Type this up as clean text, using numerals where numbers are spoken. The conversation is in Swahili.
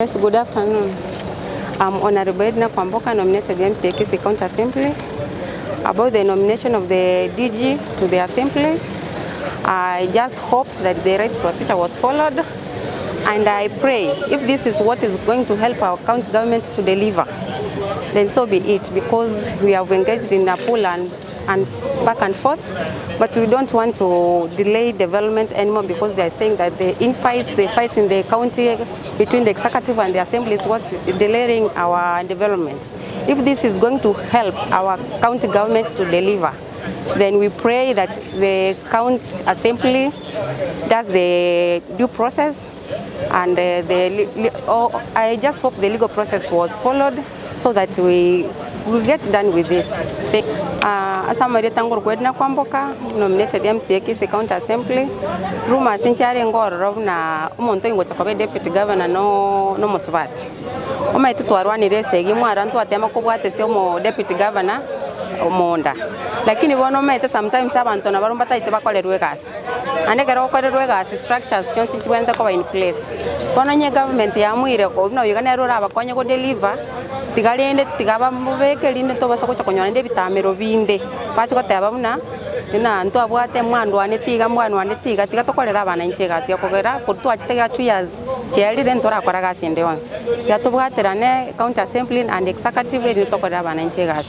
Yes, good afternoon. I'm Honorable Edinah Kwamboka, nominated MCA County Assembly. About the nomination of the DG to the Assembly, I just hope that the right procedure was followed, and I pray if this is what is going to help our county government to deliver, then so be it, because we have engaged in a pull and back and forth, but we don't want to delay development anymore, because they are saying that the fights in the county between the executive and the assembly is what's delaying our development. If this is going to help our county government to deliver, then we pray that the county assembly does the due process, and I just hope the legal process was followed so that we will get done with this. Asamari tangur Edinah Kwamboka, nominated MCA County Assembly. Ruma sinchari ngoro na umonto ingo chakobe deputy governor no muswati. Oma itu twarwani rese gimwara ntu atema kubwate sio mo deputy governor omonda. Lakini bono mete sometimes abantu na barumba taite bakolerwe gas. Ane gero bakolerwe gas structures cyonse kibwenda ko in place. Bono nye government yamwire ko no yigane rora abakonye go deliver tigarende tigaba mubeke linde to basa kucha konyana nde bitamero binde pacho koteba buna tina ntu abwate mwandu ane tiga mwandu ane tiga tokolera abana inche gasi yakogera kutu achitega 2 years cherire ntora akora gasi ende once yatubwaterane county assembly and executive ni tokolera abana inche gasi.